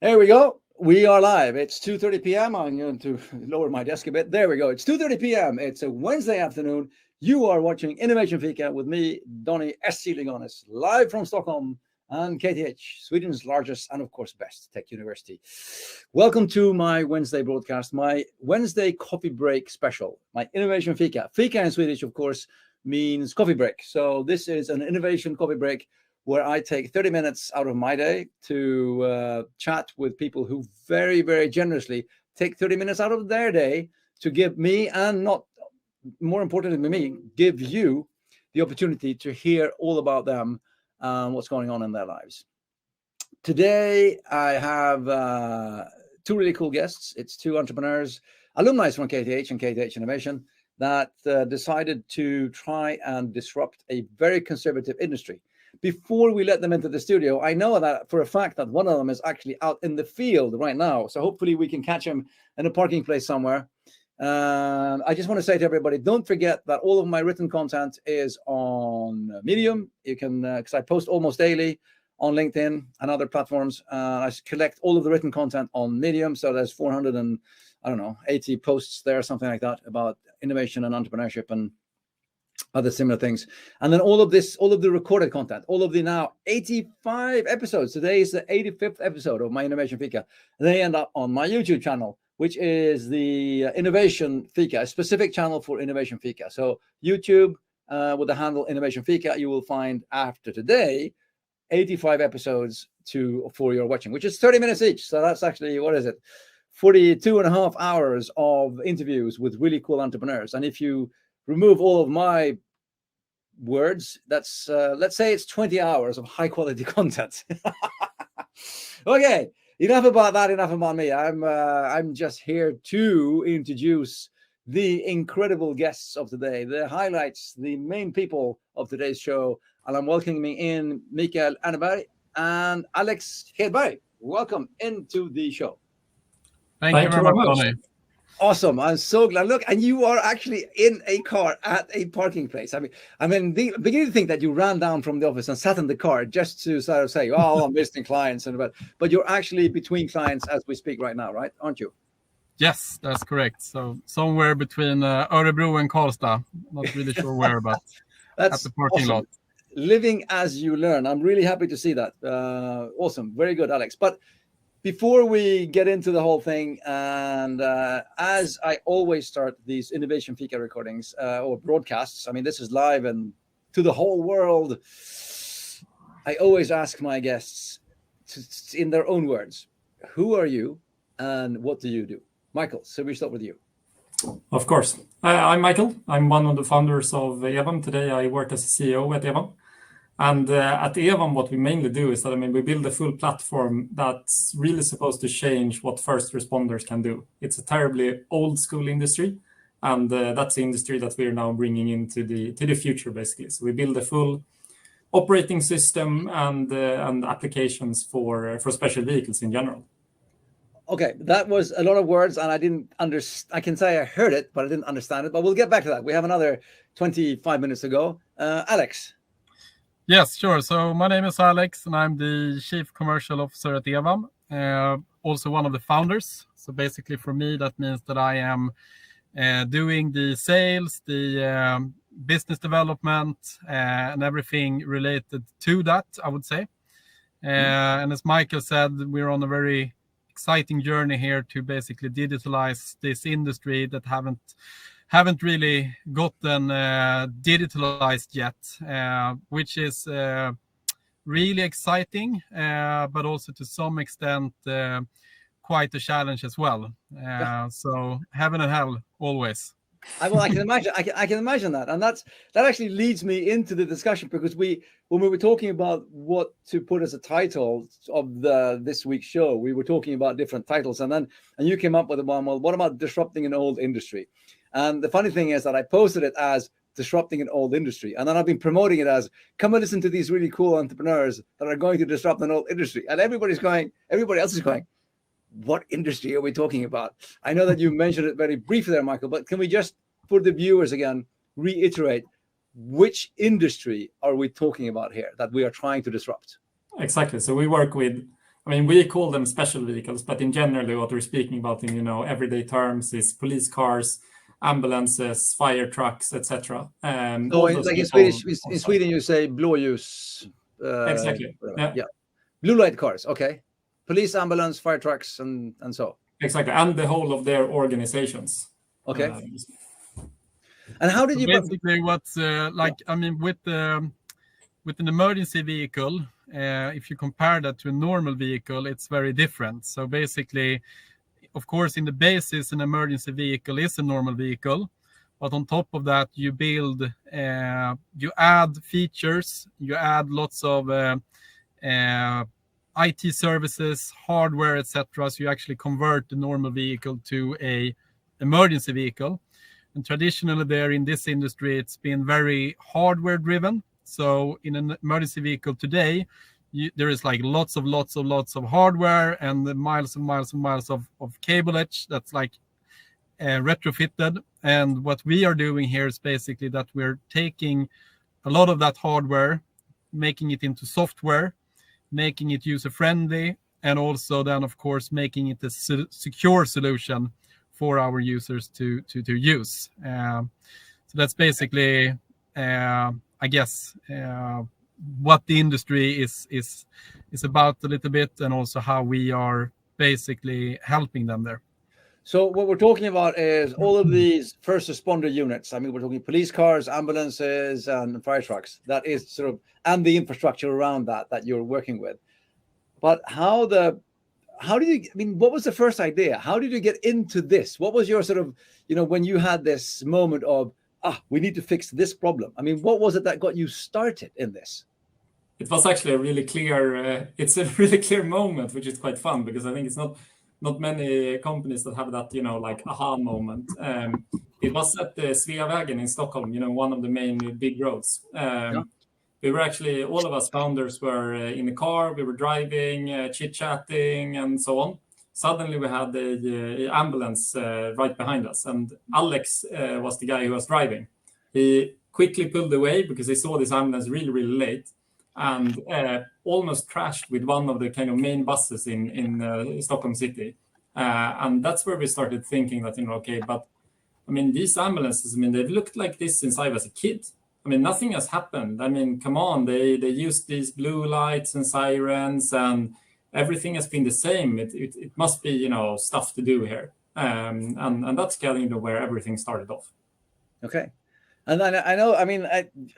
There we go. We are live. It's 2:30 p.m. I'm going to lower my desk a bit. There we go. It's 2:30 p.m. It's a Wednesday afternoon. You are watching Innovation Fika with me, Donny S. Ligonis, live from Stockholm and KTH, Sweden's largest and, of course, best tech university. Welcome to my Wednesday broadcast, my Wednesday coffee break special, my Innovation Fika. Fika in Swedish, of course, means coffee break. So this is an innovation coffee break where I take 30 minutes out of my day to chat with people who very, very generously take 30 minutes out of their day to give me, and not more importantly than me, give you the opportunity to hear all about them, what's going on in their lives. Today, I have two really cool guests. It's two entrepreneurs, alumni from KTH and KTH Innovation that decided to try and disrupt a very conservative industry. Before we let them into the studio, I know that for a fact that one of them is actually out in the field right now. So hopefully we can catch him in a parking place somewhere. I just want to say to everybody, don't forget that all of my written content is on Medium. You can, because I post almost daily on LinkedIn and other platforms. I collect all of the written content on Medium. So there's 480 posts there, something like that, about innovation and entrepreneurship and other similar things. And then all of the recorded content, all of the now 85 episodes. Today is the 85th episode of my Innovation Fika. They end up on my YouTube channel, which is the Innovation Fika, a specific channel for Innovation Fika. So YouTube with the handle Innovation Fika, you will find after today 85 episodes for your watching, which is 30 minutes each. So that's actually, 42 and a half hours of interviews with really cool entrepreneurs. And if you remove all of my words, that's let's say it's 20 hours of high quality content. Okay, enough about that, enough about me. I'm just here to introduce the incredible guests of today, the highlights, the main people of today's show. And I'm welcoming in Mikael Erneberg and Alex Hedberg. Welcome into the show. Thank you very much, Donny. Awesome. I'm so glad. Look, and you are actually in a car at a parking place. I mean, beginning to think that you ran down from the office and sat in the car just to sort of say, oh, I'm visiting clients. But you're actually between clients as we speak right now, right? Aren't you? Yes, that's correct. So somewhere between Örebro and Karlstad. Not really sure where, but that's at the parking lot. Living as you learn. I'm really happy to see that. Awesome. Very good, Alex. But before we get into the whole thing, and as I always start these Innovation Fika recordings or broadcasts, I mean, this is live and to the whole world, I always ask my guests in their own words, who are you and what do you do? Michael, so we start with you. Of course. I'm Michael. I'm one of the founders of EVAM. Today I work as a CEO at EVAM. And at EVAM, what we mainly do is that, we build a full platform that's really supposed to change what first responders can do. It's a terribly old school industry, and that's the industry that we're now bringing into the future, basically. So we build a full operating system and applications for special vehicles in general. Okay, that was a lot of words, and I didn't understand. I can say I heard it, but I didn't understand it. But we'll get back to that. We have another 25 minutes to go. Alex. Yes, sure. So my name is Alex, and I'm the Chief Commercial Officer at EVAM, also one of the founders. So basically for me, that means that I am doing the sales, the business development, and everything related to that, I would say. And as Michael said, we're on a very exciting journey here to basically digitalize this industry that haven't really gotten digitalized yet, which is really exciting, but also to some extent quite a challenge as well. So heaven and hell always. I can imagine. I can imagine that, and that actually leads me into the discussion, because when we were talking about what to put as a title of this week's show, we were talking about different titles, and you came up with one. Well, what about disrupting an old industry? And the funny thing is that I posted it as disrupting an old industry, and then I've been promoting it as come and listen to these really cool entrepreneurs that are going to disrupt an old industry, and everybody else is going, what industry are we talking about? I know that you mentioned it very briefly there, Michael, but can we just, for the viewers again, reiterate which industry are we talking about here that we are trying to disrupt? Exactly. So we work with I mean, we call them special vehicles, but in generally what we're speaking about in everyday terms is police cars, ambulances, fire trucks, etc. So like in Sweden you say blåljus. Exactly. Yeah. Blue light cars. Okay. Police, ambulance, fire trucks, and so. Exactly, and the whole of their organizations. Okay. And how did you basically what's I mean with an emergency vehicle, if you compare that to a normal vehicle, it's very different. So basically, of course, in the basis, an emergency vehicle is a normal vehicle, but on top of that, you build, you add features, you add lots of IT services, hardware, etc. So you actually convert the normal vehicle to a emergency vehicle. And traditionally there in this industry, it's been very hardware driven. So in an emergency vehicle today, there is like lots of hardware and miles and miles of cableage that's like retrofitted. And what we are doing here is basically that we're taking a lot of that hardware, making it into software, making it user-friendly, and also then, of course, making it a secure solution for our users to use. So that's basically, I guess, what the industry is about a little bit, and also how we are basically helping them there. So what we're talking about is all of these first responder units. I mean, we're talking police cars, ambulances, and fire trucks. That is sort of, and the infrastructure around that you're working with. But how did you, I mean, what was the first idea? How did you get into this? What was your sort of, when you had this moment of, we need to fix this problem? I mean, what was it that got you started in this? It was actually a really clear, it's a really clear moment, which is quite fun, because I think it's not many companies that have that, like aha moment. It was at the Sveavägen in Stockholm, one of the main big roads. We were actually, all of us founders were in the car, we were driving, chit-chatting and so on. Suddenly we had the ambulance right behind us, and Alex was the guy who was driving. He quickly pulled away because he saw this ambulance really, really late, and almost crashed with one of the kind of main buses in Stockholm city. And that's where we started thinking that, okay, but I mean, these ambulances, I mean, they've looked like this since I was a kid. I mean, nothing has happened. I mean, come on, they use these blue lights and sirens, and everything has been the same. It must be, stuff to do here. And that's kind of where everything started off. Okay. And then I know, I mean,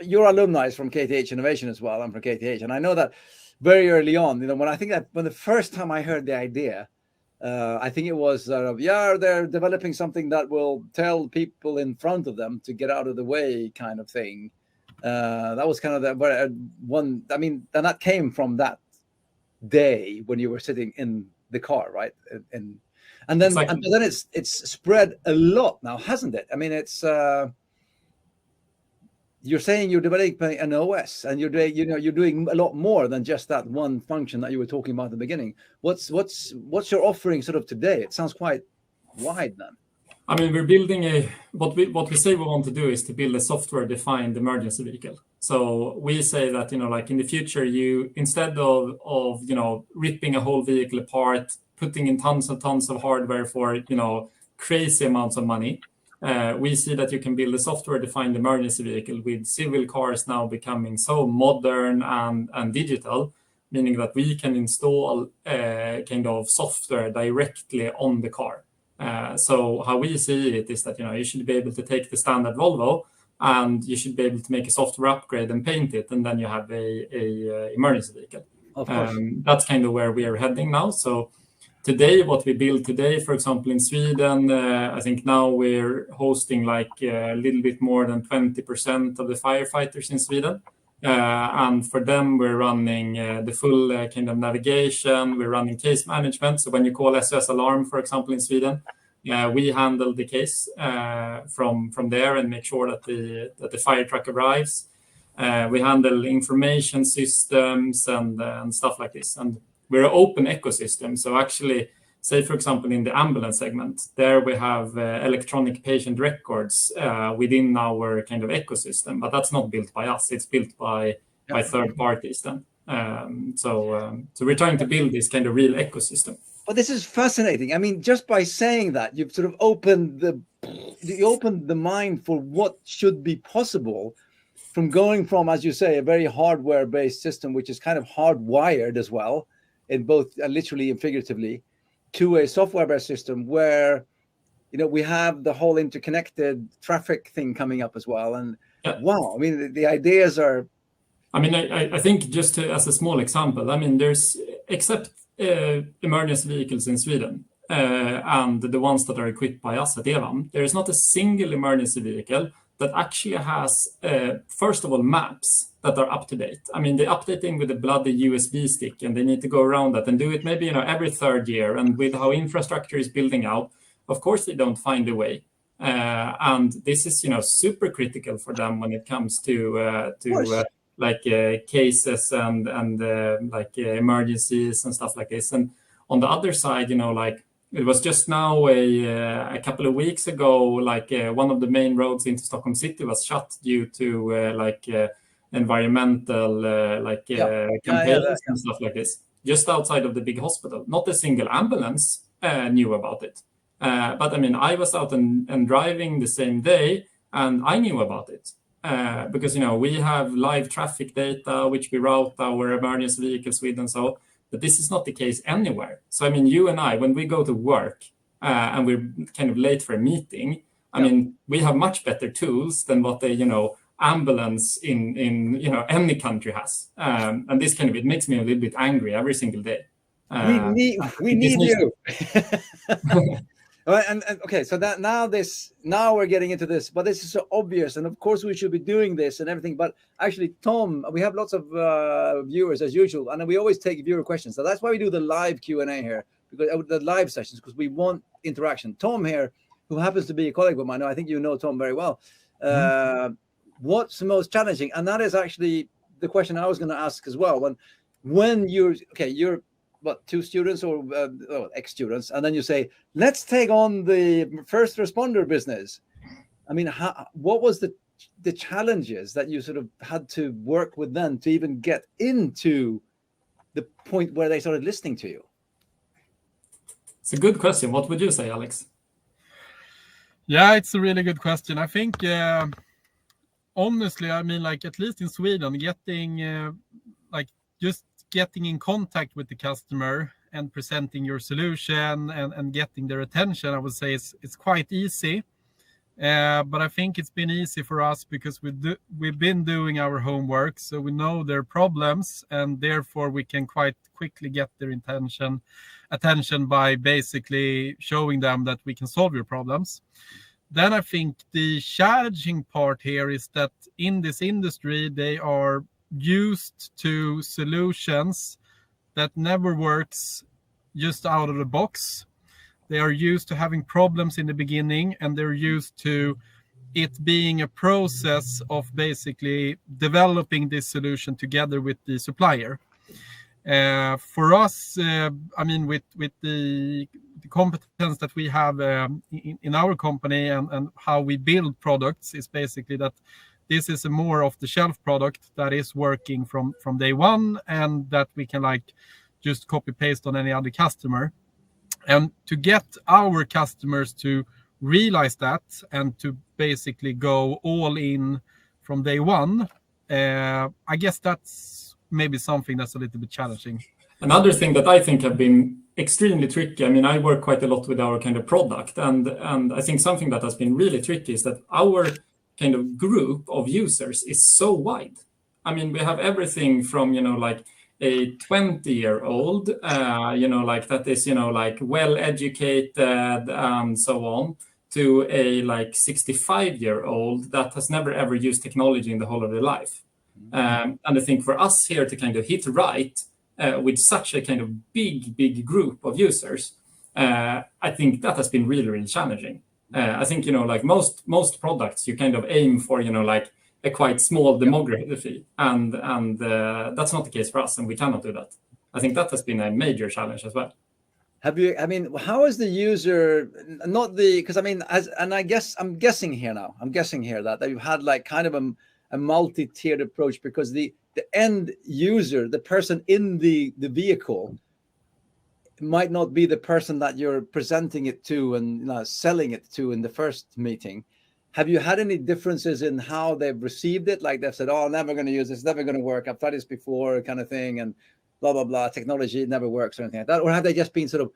your alumni is from KTH Innovation as well. I'm from KTH. And I know that very early on, when the first time I heard the idea, I think it was, they're developing something that will tell people in front of them to get out of the way kind of thing. That was kind of the one, I mean, and that came from that day when you were sitting in the car, right? And then, exactly. And then it's spread a lot now, hasn't it? I mean, it's, you're saying you're developing an OS, and you're doing a lot more than just that one function that you were talking about at the beginning. What's your offering sort of today? It sounds quite wide then. I mean, we're building what we say we want to do is to build a software-defined emergency vehicle. So we say that, like in the future, you, instead of ripping a whole vehicle apart, putting in tons and tons of hardware for, crazy amounts of money, we see that you can build a software-defined emergency vehicle with civil cars now becoming so modern and digital, meaning that we can install kind of software directly on the car. So how we see it is that, you should be able to take the standard Volvo, and you should be able to make a software upgrade and paint it, and then you have a emergency vehicle. Of course. That's kind of where we are heading now. So today, what we build today, for example, in Sweden, I think now we're hosting like a little bit more than 20% of the firefighters in Sweden. And for them, we're running the full kind of navigation. We're running case management. So when you call SOS alarm, for example, in Sweden, we handle the case from there and make sure that the fire truck arrives. We handle information systems and stuff like this. And we're an open ecosystem. So actually, say, for example, in the ambulance segment, there we have electronic patient records within our kind of ecosystem, but that's not built by us. It's built by third parties then. So we're trying to build this kind of real ecosystem. But this is fascinating. I mean, just by saying that, you've sort of opened the mind for what should be possible from going from, as you say, a very hardware-based system, which is kind of hardwired as well, in both literally and figuratively, to a software-based system where, you know, we have the whole interconnected traffic thing coming up as well. And wow, I mean, the ideas are. I mean, I think just to, as a small example, I mean, there's except emergency vehicles in Sweden and the ones that are equipped by us at EVAM, there is not a single emergency vehicle that actually has, first of all, maps that are up to date. I mean, they're updating with a bloody USB stick, and they need to go around that and do it maybe, you know, every third year. And with how infrastructure is building out, of course, they don't find a way. And this is, you know, super critical for them when it comes to cases and emergencies and stuff like this. And on the other side, you know, like it was just now a couple of weeks ago, like one of the main roads into Stockholm City was shut due to environmental campaigns and stuff like this, just outside of the big hospital. Not a single ambulance knew about it. But I mean, I was out and driving the same day, and I knew about it. Because, you know, we have live traffic data, which we route our emergency vehicles with and so, but this is not the case anywhere. So, I mean, you and I, when we go to work and we're kind of late for a meeting, I mean, we have much better tools than what the, you know, ambulance in you know, any country has. And this kind of, it makes me a little bit angry every single day. We need you. And okay, so that now we're getting into this, but this is so obvious, and of course we should be doing this and everything. But actually, Tom, we have lots of viewers as usual, and we always take viewer questions. So that's why we do the live Q&A here, because the live sessions, because we want interaction. Tom here, who happens to be a colleague of mine, I think you know Tom very well. What's the most challenging? And that is actually the question I was going to ask as well. When you're what, 2 students or ex-students, and then you say, let's take on the first responder business. I mean, what was the challenges that you sort of had to work with then to even get into the point where they started listening to you? It's a good question. What would you say, Alex? Yeah, it's a really good question. I think, honestly, I mean, like, at least in Sweden, getting in contact with the customer and presenting your solution and getting their attention, I would say it's quite easy. But I think it's been easy for us because we've been doing our homework, so we know their problems, and therefore we can quite quickly get their attention by basically showing them that we can solve your problems. Then I think the challenging part here is that in this industry, they are used to solutions that never works just out of the box. They are used to having problems in the beginning, and they're used to it being a process of basically developing this solution together with the supplier. For us, I mean, with the competence that we have in our company and how we build products, is basically that this is a more off-the-shelf product that is working from day one, and that we can like just copy-paste on any other customer. And to get our customers to realize that and to basically go all in from day one, I guess that's maybe something that's a little bit challenging. Another thing that I think have been extremely tricky, I mean, I work quite a lot with our kind of product, and I think something that has been really tricky is that our kind of group of users is so wide. I mean, we have everything from, you know, like a 20-year-old, you know, like that is, you know, like well-educated and so on, to a like 65-year-old that has never ever used technology in the whole of their life. And I think for us here to kind of hit right with such a kind of big group of users, I think that has been really, really challenging. I think, you know, like most products, you kind of aim for, you know, like a quite small demography, and that's not the case for us, and we cannot do that. I think that has been a major challenge as well. Have you? I mean, how is the user? Because I mean, I'm guessing here that you've had like kind of a multi-tiered approach, because the the end user, the person in the vehicle, might not be the person that you're presenting it to and selling it to in the first meeting. Have you had any differences in how they've received it? Like they've said, "Oh, I'm never going to use this, never going to work. I've tried this before," kind of thing, and blah blah blah. Technology never works or anything like that. Or have they just been sort of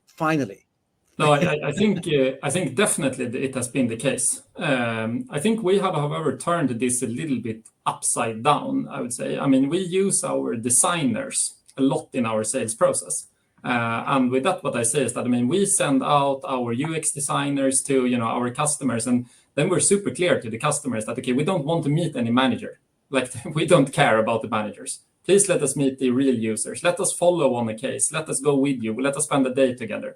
finally? No, I think definitely it has been the case. I think we have, however, turned this a little bit upside down, I would say. I mean, we use our designers a lot in our sales process. And with that, what I say is that, I mean, we send out our UX designers to, our customers, and then we're super clear to the customers that, okay, we don't want to meet any manager. Like, we don't care about the managers. Please let us meet the real users. Let us follow on a case. Let us go with you. Let us spend a day together.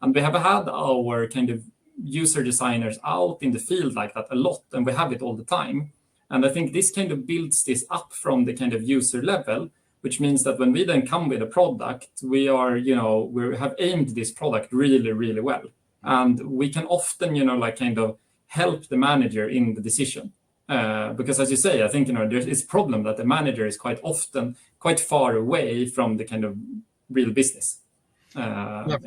And we have had our kind of user designers out in the field like that a lot, and we have it all the time. And I think this kind of builds this up from the kind of user level, which means that when we then come with a product, we are, we have aimed this product really, really well. And we can often, kind of help the manager in the decision. Because as you say, I think, there's this problem that the manager is quite often quite far away from the kind of real business. I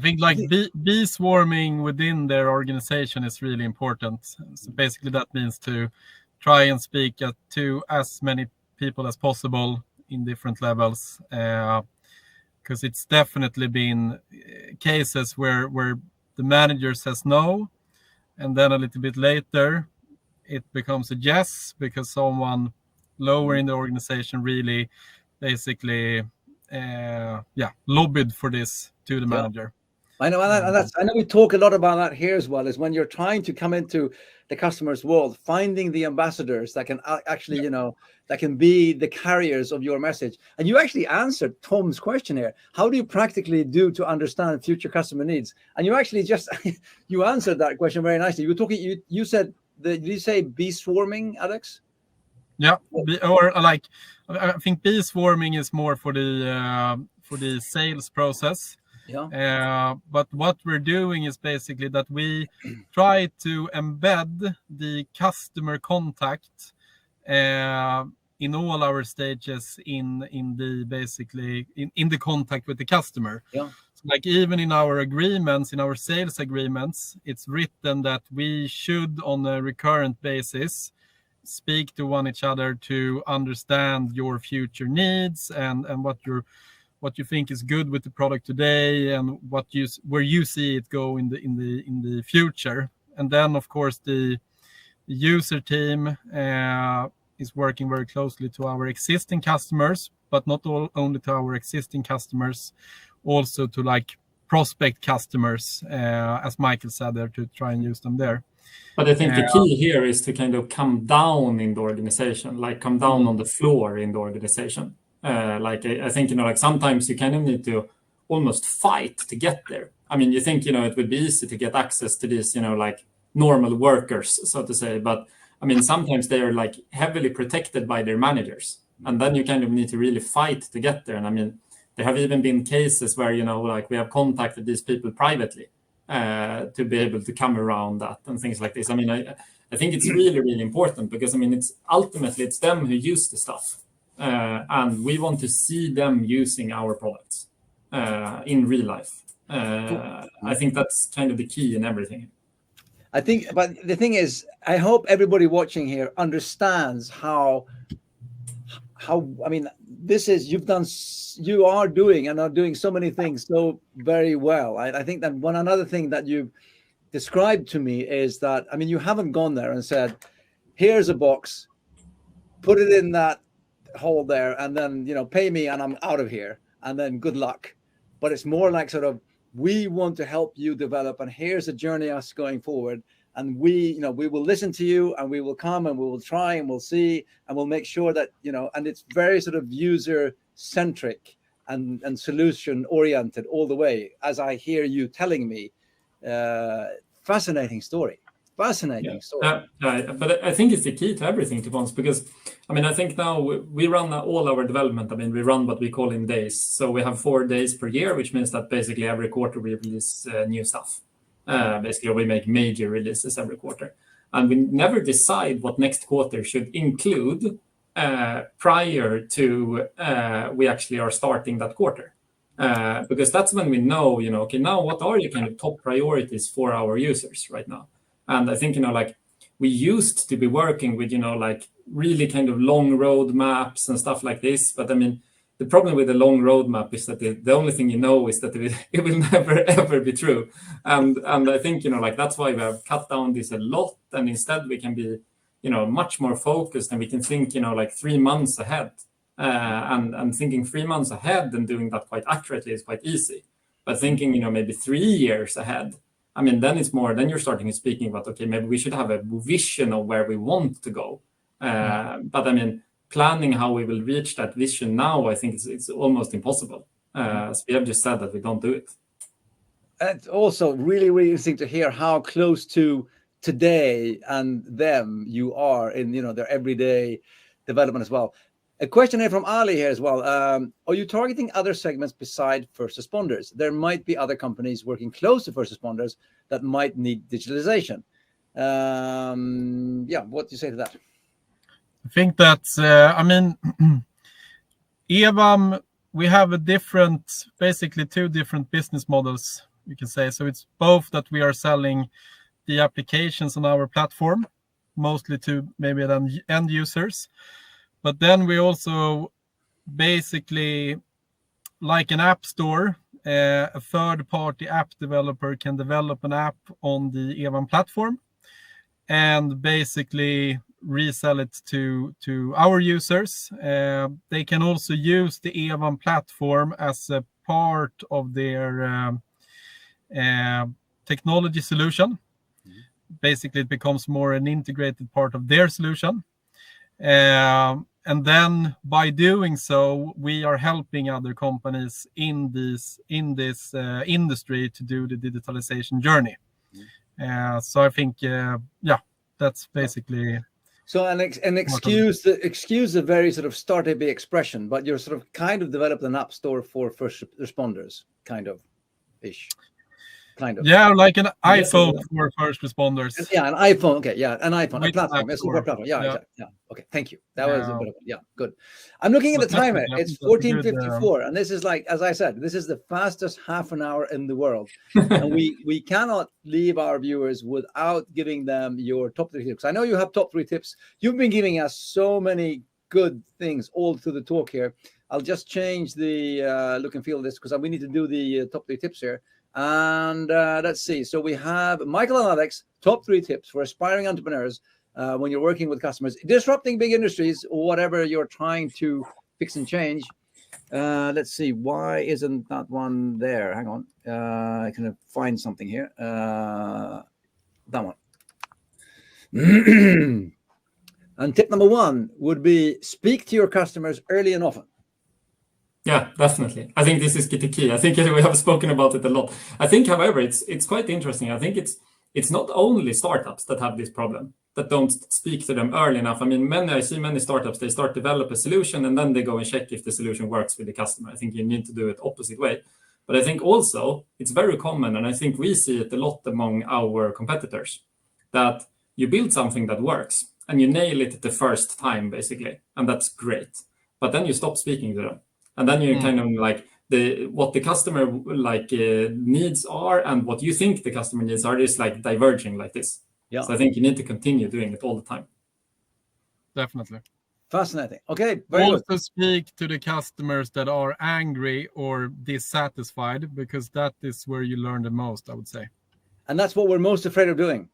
think like bee swarming within their organization is really important. So basically that means to try and speak to as many people as possible in different levels, because it's definitely been cases where the manager says no, and then a little bit later it becomes a yes because someone lower in the organization really basically lobbied for this to the manager. I know, and I know we talk a lot about that here as well, is when you're trying to come into the customer's world, finding the ambassadors that can actually, that can be the carriers of your message. And you actually answered Tom's question here. How do you practically do to understand future customer needs? And you actually just, you answered that question very nicely. You were talking, you said, did you say bee swarming, Alex? Yeah, or like, I think bee swarming is more for the sales process. Yeah. But what we're doing is basically that we try to embed the customer contact in all our stages in the contact with the customer. Yeah. So like even in our agreements, in our sales agreements, it's written that we should on a recurrent basis speak to one each other to understand your future needs and what you think is good with the product today and where you see it go in the future. And then of course the user team is working very closely to our existing customers, but not only to our existing customers, also to like prospect customers, as Mikael said there, to try and use them there. But I think the key here is to kind of come down in the organization, like come down on the floor in the organization. I think, like sometimes you kind of need to almost fight to get there. I mean, you think, it would be easy to get access to these, like normal workers, so to say. But I mean, sometimes they are like heavily protected by their managers. And then you kind of need to really fight to get there. And I mean, there have even been cases where, like we have contacted these people privately to be able to come around that and things like this. I mean, I think it's really, really important because, I mean, it's them who use the stuff. And we want to see them using our products in real life. I think that's kind of the key in everything. I think, but the thing is, I hope everybody watching here understands how I mean, this is, you are doing and are doing so many things so very well. I think that another thing that you described to me is that, I mean, you haven't gone there and said, here's a box, put it in that hole there, and then, pay me and I'm out of here, and then good luck. But it's more like sort of, we want to help you develop, and here's a journey us going forward. And we will listen to you, and we will come and we will try and we'll see, and we'll make sure that, and it's very sort of user centric and solution oriented all the way, as I hear you telling me. Fascinating story. Fascinating story. But I think it's the key to everything, to be honest, because I mean, I think now we run all our development. I mean, we run what we call in days. So we have 4 days per year, which means that basically every quarter we release new stuff. Basically, we make major releases every quarter. And we never decide what next quarter should include prior to we actually are starting that quarter. Because that's when we know, okay, now what are your kind of top priorities for our users right now? And I think, like we used to be working with, like really kind of long roadmaps and stuff like this. But I mean, the problem with the long roadmap is that the only thing is that it will never, ever be true. And I think, like that's why we have cut down this a lot. And instead we can be, much more focused, and we can think, like 3 months ahead. And thinking 3 months ahead and doing that quite accurately is quite easy. But thinking, maybe 3 years ahead, I mean, then it's more, then you're starting speaking about, okay, maybe we should have a vision of where we want to go. But I mean, planning how we will reach that vision now, I think it's almost impossible. So we have just said that we don't do it. It's also really, really interesting to hear how close to today and them you are in, their everyday development as well. A question here from Ali here as well. Are you targeting other segments beside first responders? There might be other companies working close to first responders that might need digitalization. What do you say to that? I think that's, EVAM, we have basically two different business models, you can say. So it's both that we are selling the applications on our platform, mostly to maybe then end users. But then we also basically, like an app store, a third-party app developer can develop an app on the EVAM platform and basically resell it to our users. They can also use the EVAM platform as a part of their technology solution. Basically, it becomes more an integrated part of their solution. And then by doing so, we are helping other companies in this industry to do the digitalization journey. So I think, that's basically. So excuse the very sort of startup-y expression, but you're sort of kind of developed an app store for first responders, kind of ish. Kind of. Yeah, like an iPhone for first responders. Yeah, an iPhone. Okay, yeah, an iPhone, a With platform, a App super Store. platform. Yeah, Yeah. exactly. Yeah. Okay, thank you. That was a bit of good. I'm looking at the timer. It's 14:54, and this is like, as I said, this is the fastest half an hour in the world, and we cannot leave our viewers without giving them your top 3 tips. I know you have top 3 tips. You've been giving us so many good things all through the talk here. I'll just change the look and feel of this because we need to do the top 3 tips here. And let's see. So we have Mikael and Alex, top 3 tips for aspiring entrepreneurs when you're working with customers, disrupting big industries, or whatever you're trying to fix and change. Let's see. Why isn't that one there? Hang on. I can find something here. That one. And tip number 1 would be speak to your customers early and often. Yeah, definitely. I think this is the key. I think we have spoken about it a lot. I think, however, it's quite interesting. I think it's not only startups that have this problem, that don't speak to them early enough. I mean, I see many startups, they start develop a solution and then they go and check if the solution works with the customer. I think you need to do it opposite way. But I think also it's very common, and I think we see it a lot among our competitors, that you build something that works and you nail it the first time, basically, and that's great. But then you stop speaking to them. And then you kind of like what the customer needs are and what you think the customer needs are is like diverging like this. Yeah. So I think you need to continue doing it all the time. Definitely. Fascinating. Okay. Also speak to the customers that are angry or dissatisfied, because that is where you learn the most, I would say. And that's what we're most afraid of doing.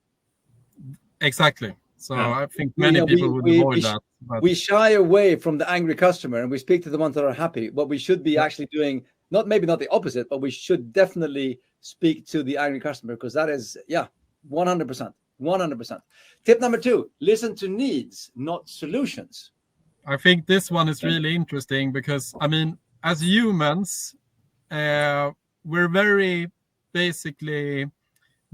Exactly. So I think many people would avoid that. But we shy away from the angry customer and we speak to the ones that are happy. What we should be actually doing, maybe not the opposite, but we should definitely speak to the angry customer, because that is, 100%. 100%. Tip number 2, listen to needs, not solutions. I think this one is really interesting because, I mean, as humans, we're very basically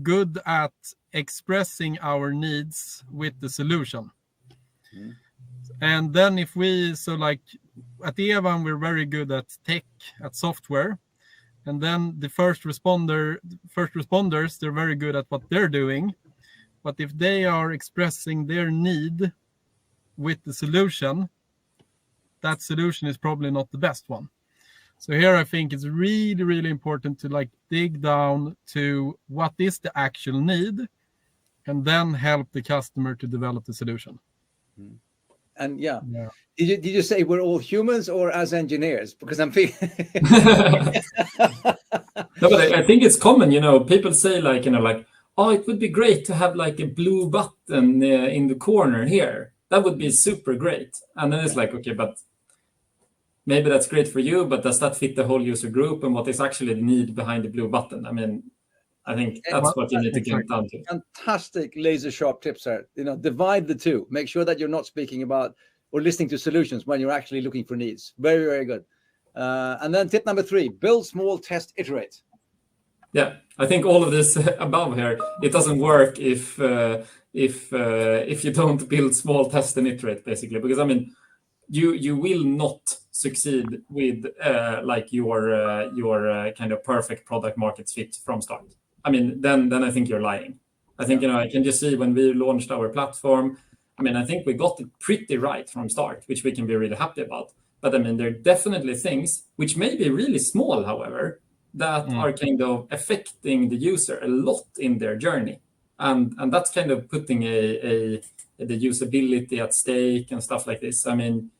good at expressing our needs with the solution. And then if like at EVAM, we're very good at tech, at software. And then the first responders, they're very good at what they're doing. But if they are expressing their need with the solution, that solution is probably not the best one. So here I think it's really, really important to like dig down to what is the actual need and then help the customer to develop the solution. And did you say we're all humans or as engineers? Because I'm thinking. No, but I think it's common, people say like, oh, it would be great to have like a blue button in the corner here. That would be super great. And then it's like, okay, but maybe that's great for you, but does that fit the whole user group? And what is actually the need behind the blue button? I mean, I think that's what you need to get down to. Fantastic laser sharp tips there. Divide the two. Make sure that you're not speaking about or listening to solutions when you're actually looking for needs. Very, very good. And then tip number 3, build small, test, iterate. Yeah, I think all of this above here, it doesn't work if you don't build small, test, and iterate, basically. Because I mean, you will not succeed with like your kind of perfect product market fit from start. I mean, then I think you're lying. I think I can just see when we launched our platform. I mean, I think we got it pretty right from start, which we can be really happy about. But I mean, there are definitely things which may be really small, however, that are kind of affecting the user a lot in their journey, and that's kind of putting the usability at stake and stuff like this. I mean,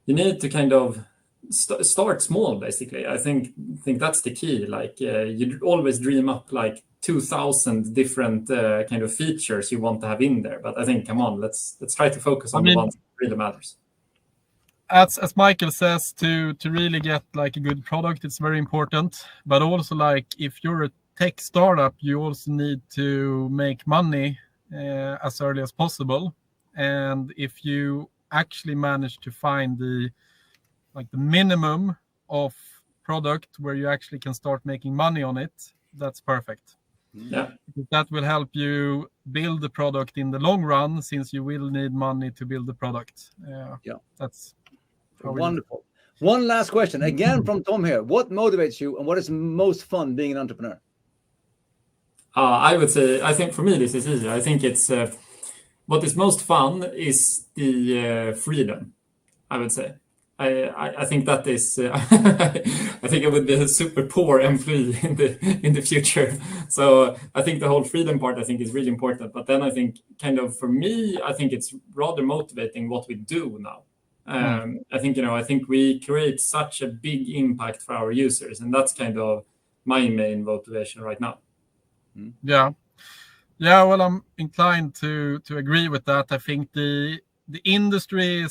you need to kind of start small, basically. I think that's the key. Like you always dream up like 2,000 different kind of features you want to have in there, but I think, come on, let's try to focus on the ones that really matters. As Mikael says, to really get like a good product, it's very important. But also, like if you're a tech startup, you also need to make money as early as possible. And if you actually manage to find the minimum of product where you actually can start making money on it, that's perfect. Yeah, that will help you build the product in the long run, since you will need money to build the product. That's wonderful. One last question again from Tom here. What motivates you and what is most fun being an entrepreneur? I would say, I think for me this is easy. I think it's what is most fun is the freedom, I would say. I think that is I think I would be a super poor employee in the future. So I think the whole freedom part I think is really important. But then I think kind of for me, I think it's rather motivating what we do now. I think we create such a big impact for our users, and that's kind of my main motivation right now. Yeah, well, I'm inclined to agree with that. I think the industry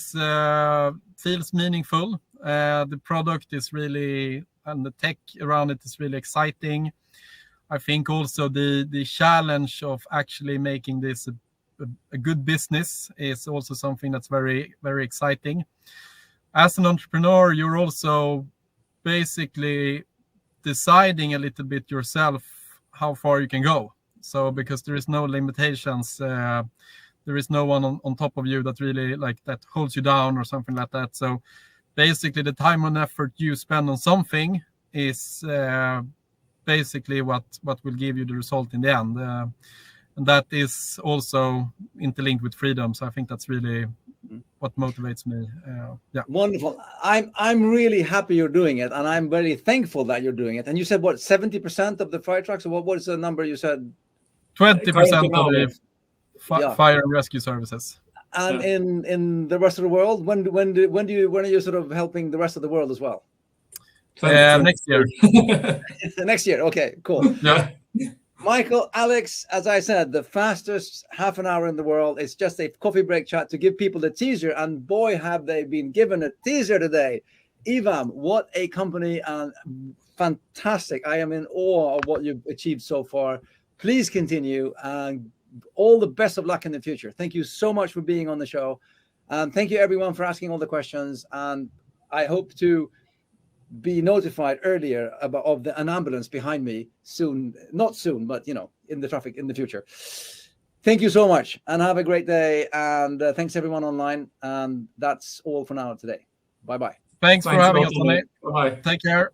feels meaningful. The product is really, and the tech around it is really exciting. I think also the challenge of actually making this a good business is also something that's very, very exciting. As an entrepreneur, you're also basically deciding a little bit yourself how far you can go. So because there is no limitations, there is no one on top of you that really like that holds you down or something like that. So basically the time and effort you spend on something is basically what will give you the result in the end. And that is also interlinked with freedom. So I think that's really what motivates me. Wonderful. I'm really happy you're doing it, and I'm very thankful that you're doing it. And you said what, 70% of the fire trucks, or what is the number you said? 20% of the fire and rescue services. And in the rest of the world, when are you sort of helping the rest of the world as well? Next year. Next year. Okay, cool. Yeah. Mikael, Alex, as I said, the fastest half an hour in the world. It's just a coffee break chat to give people the teaser, and boy, have they been given a teaser today. EVAM, what a company, and fantastic. I am in awe of what you've achieved so far. Please continue, and all the best of luck in the future. Thank you so much for being on the show. And thank you everyone for asking all the questions. And I hope to be notified earlier of an ambulance behind me soon. Not soon, but in the traffic in the future. Thank you so much and have a great day. And thanks everyone online. And that's all for now today. Bye-bye. Thanks for having us, Tony. Bye-bye. Take care.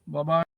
Bye-bye.